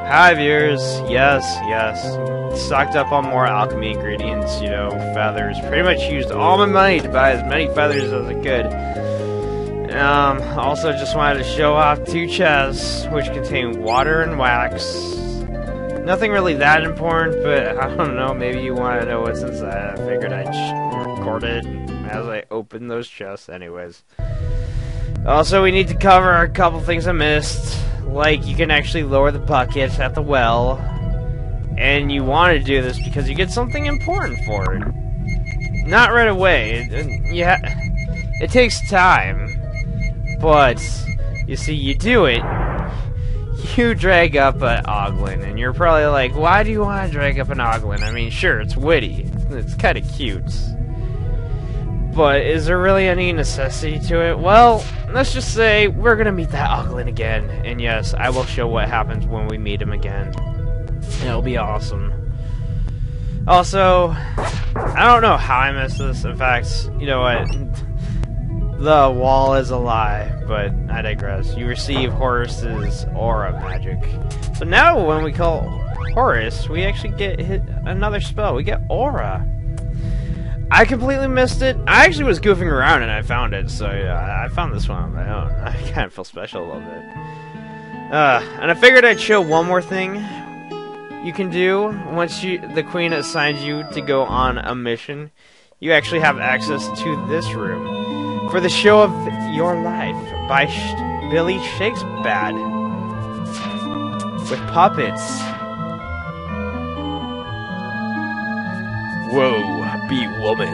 Hi viewers, yes, stocked up on more alchemy ingredients, you know, feathers. Pretty much used all my money to buy as many feathers as I could. Also just wanted to show off 2 chests, which contain water and wax. Nothing really that important, but I don't know, maybe you want to know what's inside. I figured I'd record it as I open those chests anyways. Also, we need to cover a couple things I missed. Like, you can actually lower the bucket at the well. And you want to do this because you get something important for it. Not right away. It takes time. But, you see, you do it. You drag up an oglin. And you're probably like, why do you want to drag up an oglin? I mean, sure, it's witty. It's kind of cute. But is there really any necessity to it? Well, let's just say we're gonna meet that oglin again. And yes, I will show what happens when we meet him again. It'll be awesome. Also, I don't know how I missed this. In fact, you know what? The wall is a lie, but I digress. You receive Horus's aura magic. So now when we call Horus, we actually get hit another spell. We get aura. I completely missed it. I actually was goofing around and I found it, so yeah, I found this one on my own. I kind of feel special a little bit. And I figured I'd show one more thing you can do once the queen assigns you to go on a mission. You actually have access to this room for the show of your life by Billy Shakespeare with puppets. Woe be woman,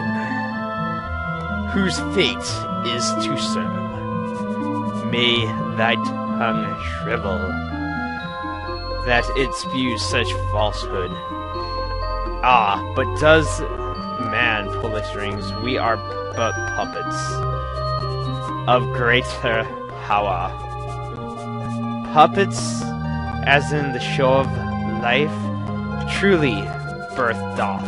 whose fate is to serve. May thy tongue shrivel, that it spews such falsehood. Ah, but does man pull the strings? We are but puppets of greater power. Puppets, as in the show of life, truly birth doth.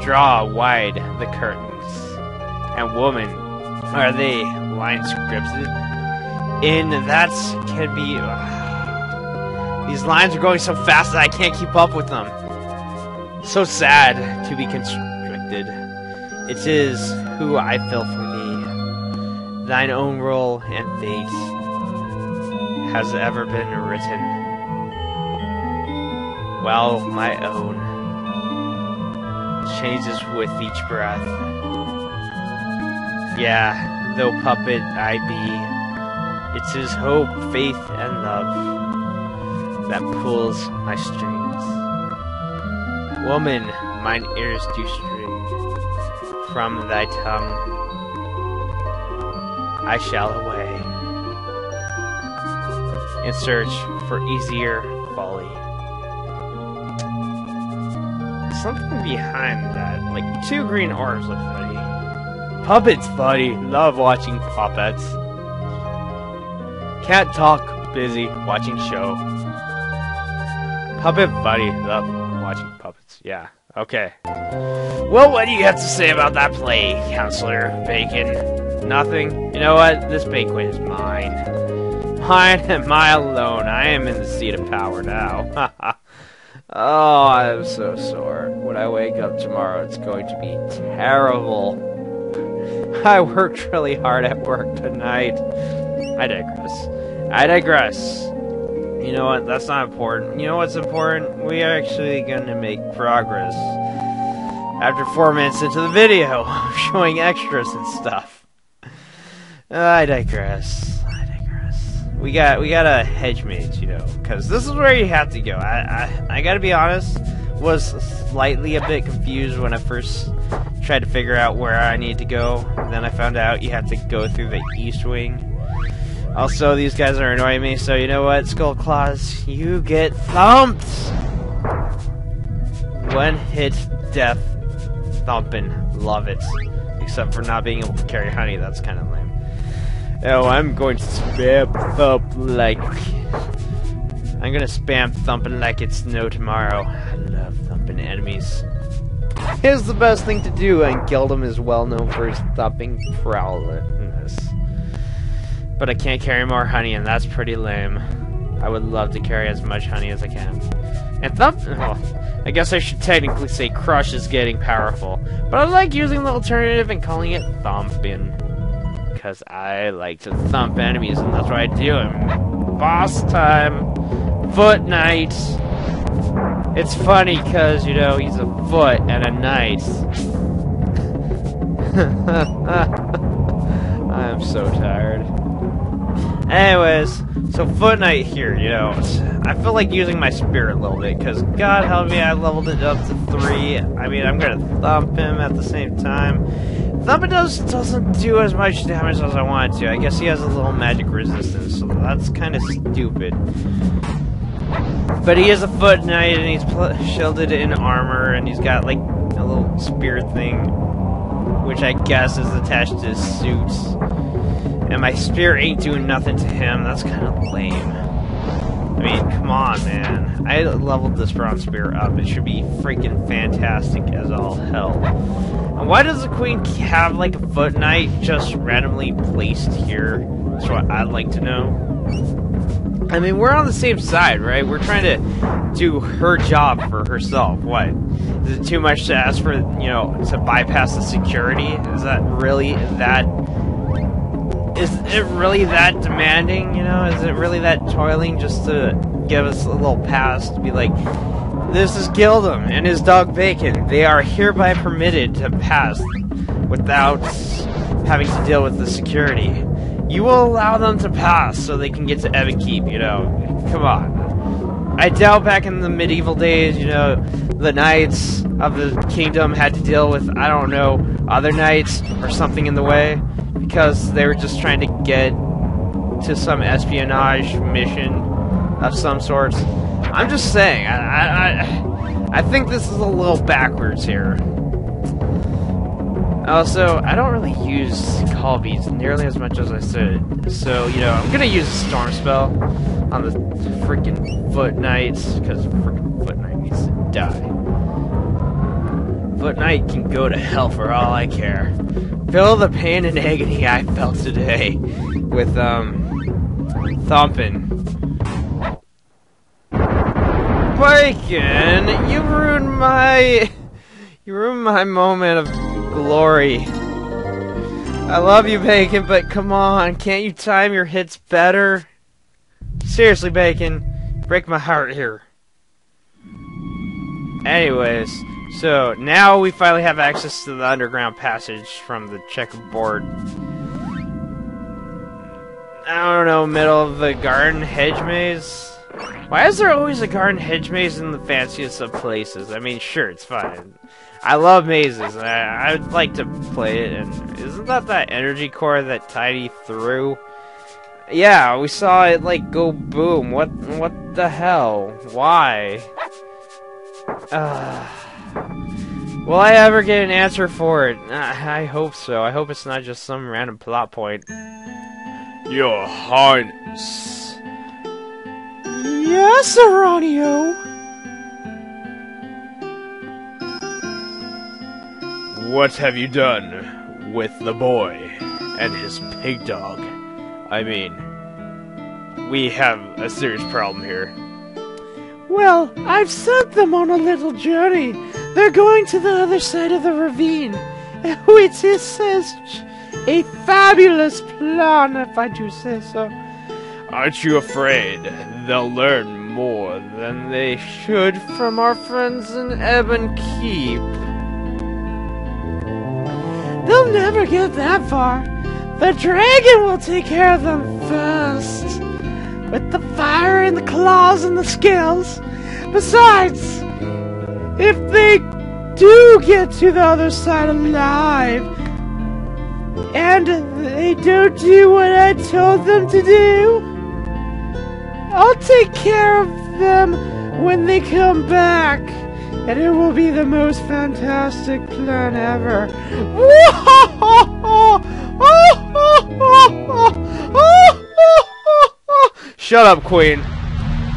Draw wide the curtains, and woman, are they lines scripted? In that can be... These lines are going so fast that I can't keep up with them. So sad to be constricted. It is who I fill for thee. Thine own role and fate has ever been written. Well, my own changes with each breath. Yeah, though puppet I be, it's his hope, faith, and love that pulls my strings. Woman, mine ears do stray from thy tongue. I shall away in search for easier folly. Something behind that, like 2 green orbs look funny. Puppets, buddy. Love watching puppets. Can't talk, busy watching show. Puppet, buddy. Love watching puppets. Yeah, okay. Well, what do you have to say about that play, Counselor Bacon? Nothing? You know what? This banquet is mine. Mine and mine alone. I am in the seat of power now. Oh, I'm so sore. When I wake up tomorrow, it's going to be terrible. I worked really hard at work tonight. I digress. You know what? That's not important. You know what's important? We are actually going to make progress. After 4 minutes into the video, showing extras and stuff. I digress. We gotta hedge mates, you know, because this is where you have to go. I gotta be honest, was slightly a bit confused when I first tried to figure out where I need to go. Then I found out you have to go through the east wing. Also, these guys are annoying me, so you know what, Skull Claws, you get thumped! One hit death thumping, love it. Except for not being able to carry honey, that's kind of lame. Oh, I'm going to spam thumping like it's no tomorrow. I love thumping enemies. Here's the best thing to do, and Gildem is well known for his thumping prowess. But I can't carry more honey, and that's pretty lame. I would love to carry as much honey as I can. And well, I guess I should technically say Crush is getting powerful. But I like using the alternative and calling it Thumpin'. Because I like to thump enemies, and that's what I do. Boss time! Foot Knight! It's funny because, you know, he's a foot and a knight. I'm so tired. Anyways, so Foot Knight here, you know, I feel like using my spirit a little bit, because God help me, I leveled it up to 3. I mean, I'm gonna thump him at the same time. Thumping doesn't do as much damage as I want it to. I guess he has a little magic resistance, so that's kind of stupid. But he is a Foot Knight, and he's shielded in armor, and he's got, like, a little spear thing, which I guess is attached to his suit. And my spear ain't doing nothing to him. That's kind of lame. I mean, come on, man. I leveled this bronze spear up. It should be freaking fantastic as all hell. And why does the queen have, like, a Foot Knight just randomly placed here? That's what I'd like to know. I mean, we're on the same side, right? We're trying to do her job for herself. What? Is it too much to ask for, you know, to bypass the security? Is that really that... Is it really that demanding, you know? Is it really that toiling just to give us a little pass to be like, this is Gildem and his dog Bacon. They are hereby permitted to pass without having to deal with the security. You will allow them to pass so they can get to Keep, you know? Come on. I doubt back in the medieval days, you know, the knights of the kingdom had to deal with, I don't know, other knights or something in the way. Because they were just trying to get to some espionage mission of some sorts. I'm just saying, I think this is a little backwards here. Also, I don't really use call beats nearly as much as I should. So, you know, I'm gonna use a storm spell on the freaking Foot Knights, because freaking Foot Knight needs to die. Foot Knight can go to hell for all I care. Feel the pain and agony I felt today with, thumping. Bacon, you ruined my moment of glory. I love you, Bacon, but come on, can't you time your hits better? Seriously, Bacon, break my heart here. Anyways. So, now we finally have access to the underground passage from the checkerboard. I don't know, middle of the garden hedge maze? Why is there always a garden hedge maze in the fanciest of places? I mean, sure, it's fine. I love mazes, and I'd like to play it, and isn't that energy core that Tiny threw? Yeah, we saw it, like, go boom. What the hell? Why? Will I ever get an answer for it? I hope so. I hope it's not just some random plot point. Your Highness. Yes, Aranio. What have you done with the boy and his pig dog? I mean, we have a serious problem here. Well, I've sent them on a little journey. They're going to the other side of the ravine, which is such a fabulous plan, if I do say so. Aren't you afraid they'll learn more than they should from our friends in Keep? They'll never get that far. The dragon will take care of them first. With the fire and the claws and the scales. Besides, if they do get to the other side alive, and they don't do what I told them to do, I'll take care of them when they come back, and it will be the most fantastic plan ever. Shut up, Queen.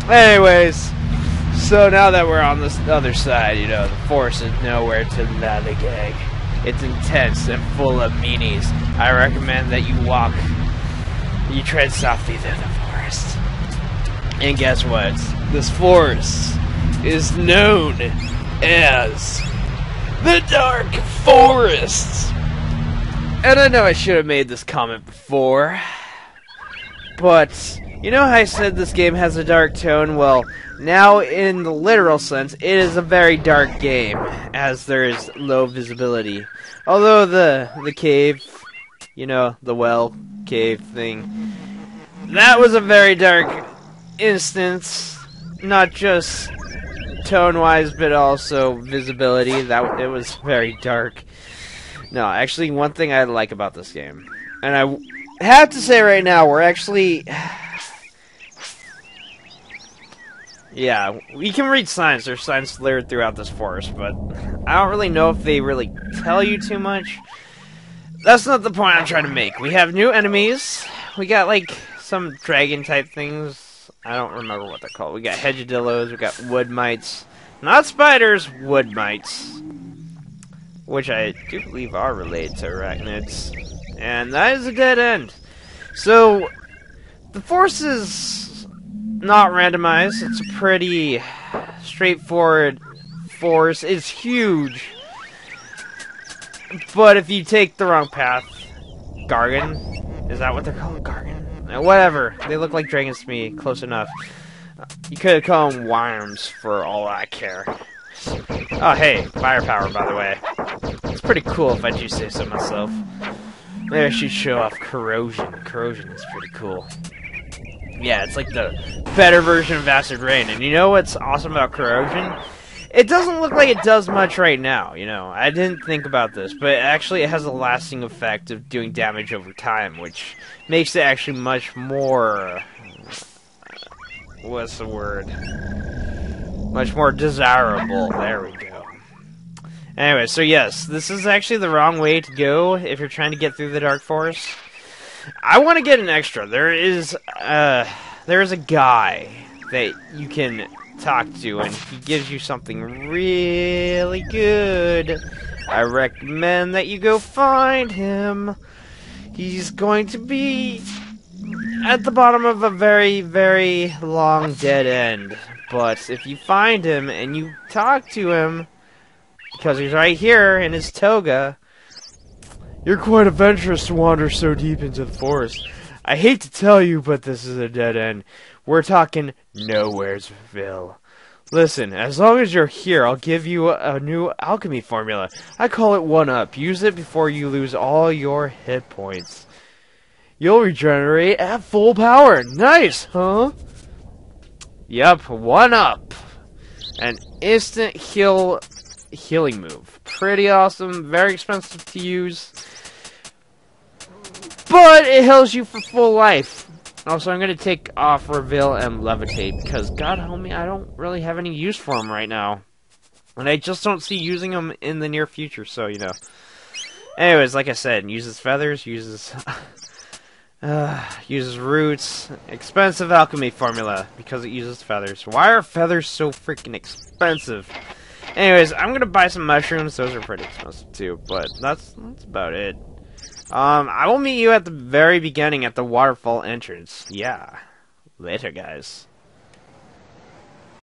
Anyways, so now that we're on this other side, you know, the forest is nowhere to lollygag. It's intense and full of meanies. I recommend that you tread softly through the forest. And guess what? This forest is known as the Dark Forest. And I know I should have made this comment before, but you know how I said this game has a dark tone? Well, now in the literal sense, it is a very dark game, as there is low visibility. Although the cave, you know, the well cave thing, that was a very dark instance, not just tone-wise, but also visibility. That it was very dark. No, actually, one thing I like about this game, and I have to say right now, we're actually, yeah, we can read signs. There's signs littered throughout this forest, but I don't really know if they really tell you too much. That's not the point I'm trying to make. We have new enemies. We got like some dragon-type things. I don't remember what they're called. We got hedgehadillos, we got wood mites. Not spiders, wood mites. Which I do believe are related to arachnids. And that is a dead end. So, the force is not randomized. It's a pretty straightforward force. It's huge. But if you take the wrong path, Gargan, is that what they're called? Gargan? Whatever. They look like dragons to me. Close enough. You could call them worms for all I care. Oh, hey. Firepower, by the way. It's pretty cool if I do say so myself. Maybe I should show off corrosion. Corrosion is pretty cool. Yeah, it's like the better version of acid rain. And you know what's awesome about corrosion? It doesn't look like it does much right now, you know. I didn't think about this, but actually it has a lasting effect of doing damage over time, which makes it actually much more... what's the word? Much more desirable. There we go. Anyway, so yes, this is actually the wrong way to go if you're trying to get through the Dark Forest. I want to get an extra. There is a guy that you can talk to, and he gives you something really good. I recommend that you go find him. He's going to be at the bottom of a very, very long dead end. But if you find him and you talk to him, because he's right here in his toga, you're quite adventurous to wander so deep into the forest. I hate to tell you, but this is a dead end. We're talking Nowheresville. Listen, as long as you're here, I'll give you a new alchemy formula. I call it 1-Up. Use it before you lose all your hit points. You'll regenerate at full power. Nice, huh? Yep, 1-Up. An instant healing move. Pretty awesome, very expensive to use. But it heals you for full life. Also, I'm going to take off Reveal and Levitate, because, God help me, I don't really have any use for them right now. And I just don't see using them in the near future, so, you know. Anyways, like I said, uses feathers, uses roots, expensive alchemy formula, because it uses feathers. Why are feathers so freaking expensive? Anyways, I'm going to buy some mushrooms, those are pretty expensive too, but that's about it. I will meet you at the very beginning at the waterfall entrance. Yeah. Later, guys.